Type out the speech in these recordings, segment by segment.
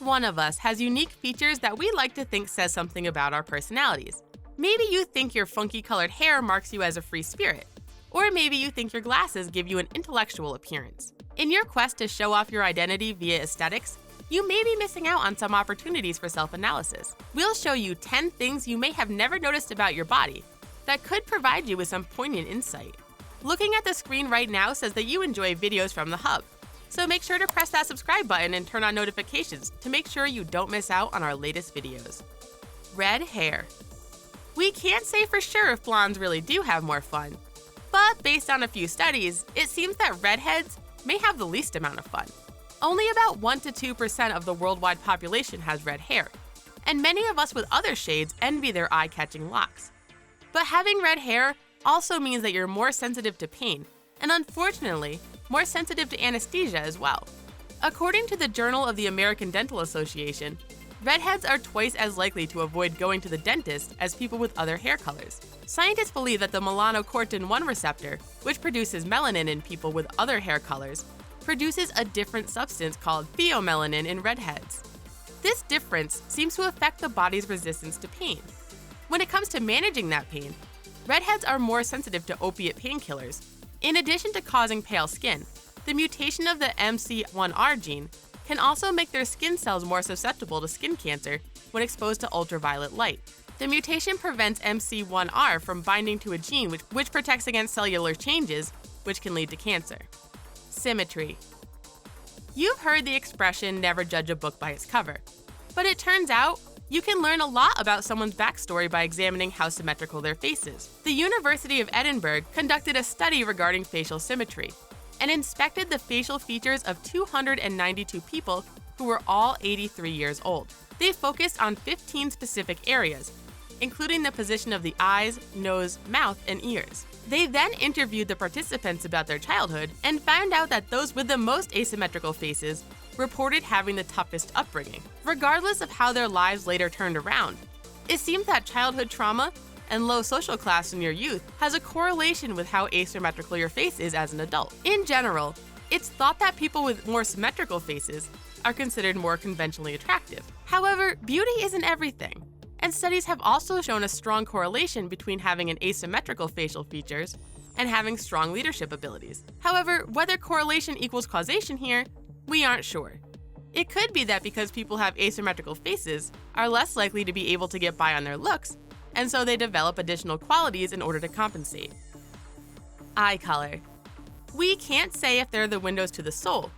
one of us has unique features that we like to think says something about our personalities. Maybe you think your funky colored hair marks you as a free spirit. Or maybe you think your glasses give you an intellectual appearance. In your quest to show off your identity via aesthetics, you may be missing out on some opportunities for self-analysis. We'll show you 10 things you may have never noticed about your body that could provide you with some poignant insight. Looking at the screen right now says that you enjoy videos from the Hub, so make sure to press that subscribe button and turn on notifications to make sure you don't miss out on our latest videos. Red hair. We can't say for sure if blondes really do have more fun, but based on a few studies, it seems that redheads may have the least amount of fun. Only about 1 to 2% of the worldwide population has red hair, and many of us with other shades envy their eye-catching locks. But having red hair also means that you're more sensitive to pain, and unfortunately, more sensitive to anesthesia as well. According to the Journal of the American Dental Association, redheads are twice as likely to avoid going to the dentist as people with other hair colors. Scientists believe that the melanocortin-1 receptor, which produces melanin in people with other hair colors, produces a different substance called pheomelanin in redheads. This difference seems to affect the body's resistance to pain. When it comes to managing that pain, redheads are more sensitive to opiate painkillers. In addition to causing pale skin, the mutation of the MC1R gene can also make their skin cells more susceptible to skin cancer when exposed to ultraviolet light. The mutation prevents MC1R from binding to a gene which protects against cellular changes, which can lead to cancer. Symmetry. You've heard the expression, never judge a book by its cover, but it turns out you can learn a lot about someone's backstory by examining how symmetrical their face is. The University of Edinburgh conducted a study regarding facial symmetry and inspected the facial features of 292 people who were all 83 years old. They focused on 15 specific areas, including the position of the eyes, nose, mouth, and ears. They then interviewed the participants about their childhood and found out that those with the most asymmetrical faces reported having the toughest upbringing, regardless of how their lives later turned around. It seems that childhood trauma and low social class in your youth has a correlation with how asymmetrical your face is as an adult. In general, it's thought that people with more symmetrical faces are considered more conventionally attractive. However, beauty isn't everything, and studies have also shown a strong correlation between having an asymmetrical facial features and having strong leadership abilities. However, whether correlation equals causation here, we aren't sure. It could be that because people have asymmetrical faces are less likely to be able to get by on their looks, and so they develop additional qualities in order to compensate. Eye color. We can't say if they're the windows to the soul,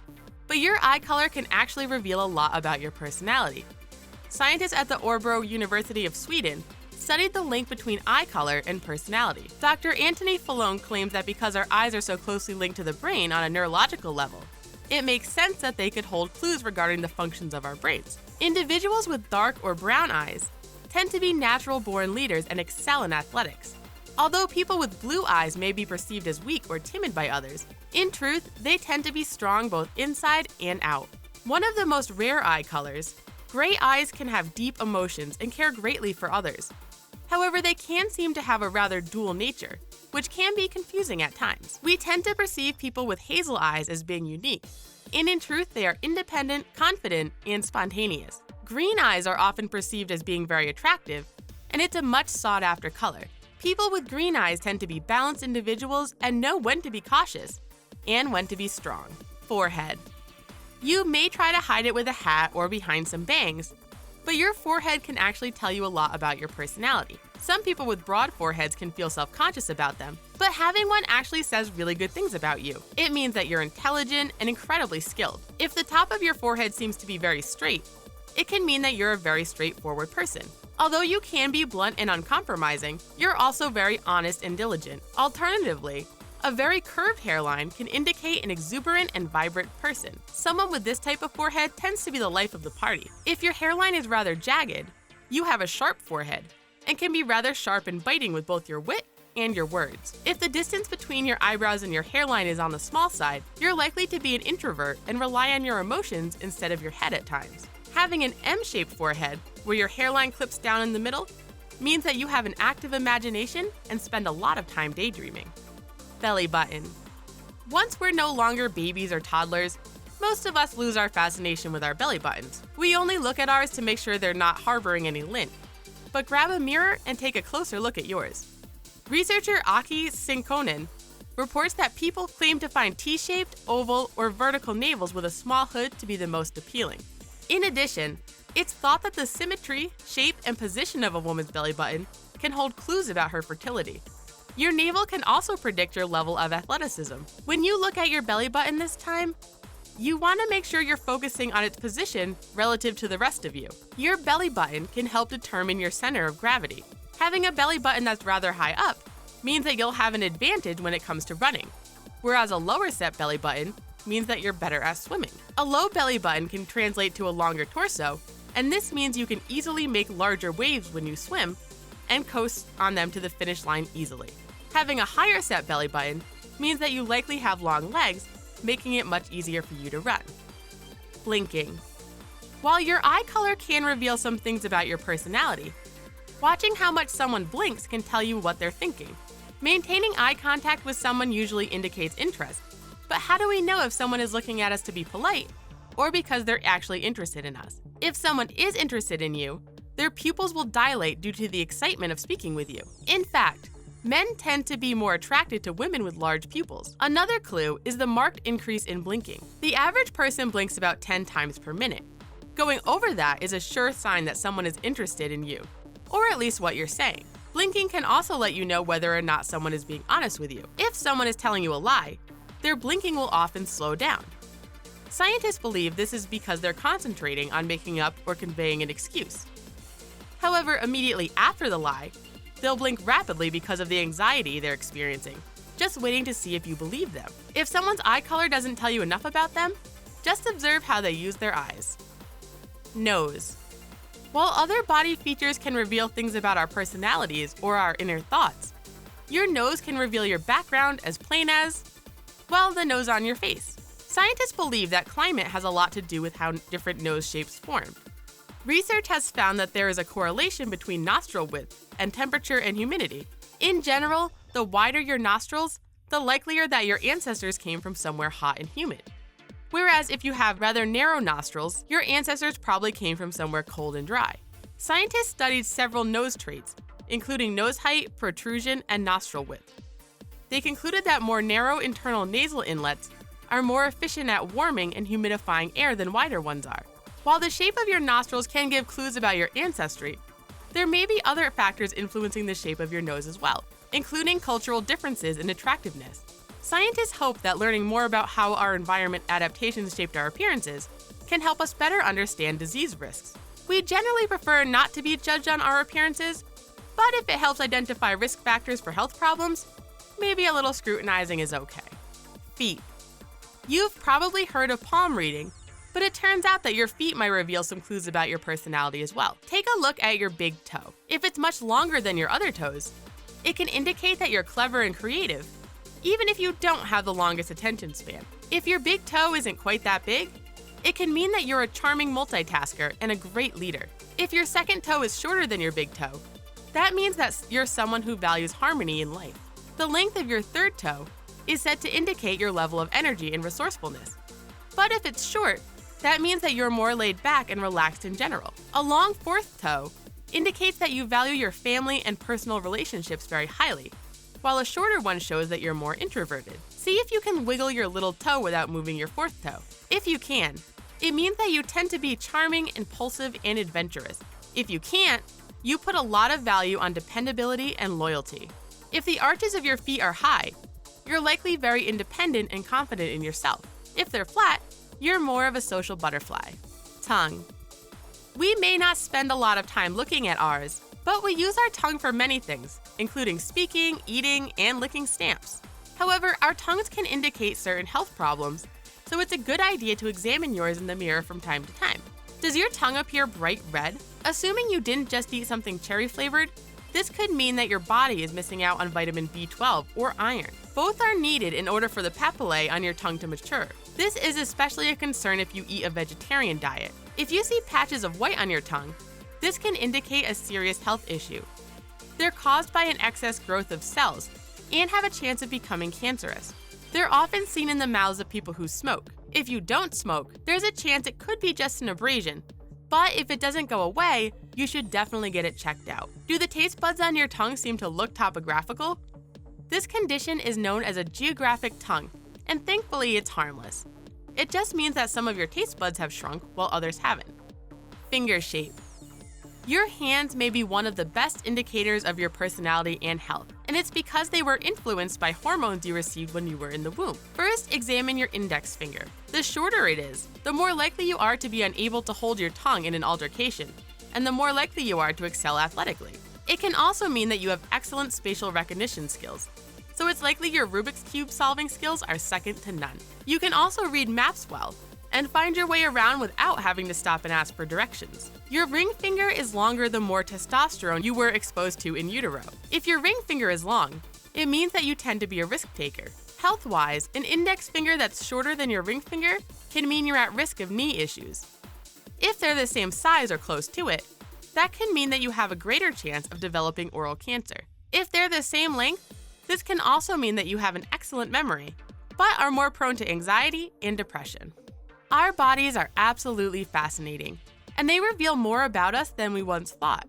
but your eye color can actually reveal a lot about your personality. Scientists at the Örebro University of Sweden studied the link between eye color and personality. Dr. Anthony Fallone claims that because our eyes are so closely linked to the brain on a neurological level, it makes sense that they could hold clues regarding the functions of our brains. Individuals with dark or brown eyes tend to be natural-born leaders and excel in athletics. Although people with blue eyes may be perceived as weak or timid by others, in truth, they tend to be strong both inside and out. One of the most rare eye colors, gray eyes can have deep emotions and care greatly for others. However, they can seem to have a rather dual nature, which can be confusing at times. We tend to perceive people with hazel eyes as being unique, and in truth, they are independent, confident, and spontaneous. Green eyes are often perceived as being very attractive, and it's a much sought-after color. People with green eyes tend to be balanced individuals and know when to be cautious and when to be strong. Forehead. You may try to hide it with a hat or behind some bangs, but your forehead can actually tell you a lot about your personality. Some people with broad foreheads can feel self-conscious about them, but having one actually says really good things about you. It means that you're intelligent and incredibly skilled. If the top of your forehead seems to be very straight, it can mean that you're a very straightforward person. Although you can be blunt and uncompromising, you're also very honest and diligent. Alternatively, a very curved hairline can indicate an exuberant and vibrant person. Someone with this type of forehead tends to be the life of the party. If your hairline is rather jagged, you have a sharp forehead and can be rather sharp and biting with both your wit and your words. If the distance between your eyebrows and your hairline is on the small side, you're likely to be an introvert and rely on your emotions instead of your head at times. Having an M-shaped forehead, where your hairline clips down in the middle, means that you have an active imagination and spend a lot of time daydreaming. Belly button. Once we're no longer babies or toddlers, Most of us lose our fascination with our belly buttons. We only look at ours to make sure they're not harboring any lint. But grab a mirror and take a closer look at yours. Researcher Aki Sinkonen reports that people claim to find T-shaped, oval, or vertical navels with a small hood to be the most appealing. In addition, it's thought that the symmetry, shape, and position of a woman's belly button can hold clues about her fertility. Your navel can also predict your level of athleticism. When you look at your belly button this time, you want to make sure you're focusing on its position relative to the rest of you. Your belly button can help determine your center of gravity. Having a belly button that's rather high up means that you'll have an advantage when it comes to running, whereas a lower set belly button means that you're better at swimming. A low belly button can translate to a longer torso, and this means you can easily make larger waves when you swim and coast on them to the finish line easily. Having a higher set belly button means that you likely have long legs, making it much easier for you to run. Blinking. While your eye color can reveal some things about your personality, watching how much someone blinks can tell you what they're thinking. Maintaining eye contact with someone usually indicates interest, but how do we know if someone is looking at us to be polite or because they're actually interested in us? If someone is interested in you, their pupils will dilate due to the excitement of speaking with you. In fact, men tend to be more attracted to women with large pupils. Another clue is the marked increase in blinking. The average person blinks about 10 times per minute. Going over that is a sure sign that someone is interested in you, or at least what you're saying. Blinking can also let you know whether or not someone is being honest with you. If someone is telling you a lie, their blinking will often slow down. Scientists believe this is because they're concentrating on making up or conveying an excuse. However, immediately after the lie, they'll blink rapidly because of the anxiety they're experiencing, just waiting to see if you believe them. If someone's eye color doesn't tell you enough about them, just observe how they use their eyes. Nose. While other body features can reveal things about our personalities or our inner thoughts, your nose can reveal your background as plain as, well, the nose on your face. Scientists believe that climate has a lot to do with how different nose shapes form. Research has found that there is a correlation between nostril width and temperature and humidity. In general, the wider your nostrils, the likelier that your ancestors came from somewhere hot and humid. Whereas if you have rather narrow nostrils, your ancestors probably came from somewhere cold and dry. Scientists studied several nose traits, including nose height, protrusion, and nostril width. They concluded that more narrow internal nasal inlets are more efficient at warming and humidifying air than wider ones are. While the shape of your nostrils can give clues about your ancestry, there may be other factors influencing the shape of your nose as well, including cultural differences in attractiveness. Scientists hope that learning more about how our environment adaptations shaped our appearances can help us better understand disease risks. We generally prefer not to be judged on our appearances, but if it helps identify risk factors for health problems, maybe a little scrutinizing is okay. Feet. You've probably heard of palm reading, but it turns out that your feet might reveal some clues about your personality as well. Take a look at your big toe. If it's much longer than your other toes, it can indicate that you're clever and creative, even if you don't have the longest attention span. If your big toe isn't quite that big, it can mean that you're a charming multitasker and a great leader. If your second toe is shorter than your big toe, that means that you're someone who values harmony in life. The length of your third toe is said to indicate your level of energy and resourcefulness. But if it's short, that means that you're more laid back and relaxed in general. A long fourth toe indicates that you value your family and personal relationships very highly, while a shorter one shows that you're more introverted. See if you can wiggle your little toe without moving your fourth toe. If you can, it means that you tend to be charming, impulsive, and adventurous. If you can't, you put a lot of value on dependability and loyalty. If the arches of your feet are high, you're likely very independent and confident in yourself. If they're flat, you're more of a social butterfly. Tongue. We may not spend a lot of time looking at ours, but we use our tongue for many things, including speaking, eating, and licking stamps. However, our tongues can indicate certain health problems, so it's a good idea to examine yours in the mirror from time to time. Does your tongue appear bright red? Assuming you didn't just eat something cherry-flavored, this could mean that your body is missing out on vitamin B12 or iron. Both are needed in order for the papillae on your tongue to mature. This is especially a concern if you eat a vegetarian diet. If you see patches of white on your tongue, this can indicate a serious health issue. They're caused by an excess growth of cells and have a chance of becoming cancerous. They're often seen in the mouths of people who smoke. If you don't smoke, there's a chance it could be just an abrasion, but if it doesn't go away, you should definitely get it checked out. Do the taste buds on your tongue seem to look topographical? This condition is known as a geographic tongue, and thankfully it's harmless. It just means that some of your taste buds have shrunk while others haven't. Finger shape. Your hands may be one of the best indicators of your personality and health, and it's because they were influenced by hormones you received when you were in the womb. First, examine your index finger. The shorter it is, the more likely you are to be unable to hold your tongue in an altercation, and the more likely you are to excel athletically. It can also mean that you have excellent spatial recognition skills, so it's likely your Rubik's Cube solving skills are second to none. You can also read maps well, and find your way around without having to stop and ask for directions. Your ring finger is longer the more testosterone you were exposed to in utero. If your ring finger is long, it means that you tend to be a risk taker. Health-wise, an index finger that's shorter than your ring finger can mean you're at risk of knee issues. If they're the same size or close to it, that can mean that you have a greater chance of developing oral cancer. If they're the same length, this can also mean that you have an excellent memory, but are more prone to anxiety and depression. Our bodies are absolutely fascinating, and they reveal more about us than we once thought.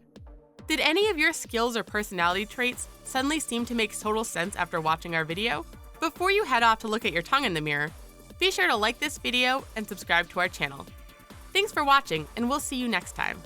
Did any of your skills or personality traits suddenly seem to make total sense after watching our video? Before you head off to look at your tongue in the mirror, be sure to like this video and subscribe to our channel. Thanks for watching, and we'll see you next time.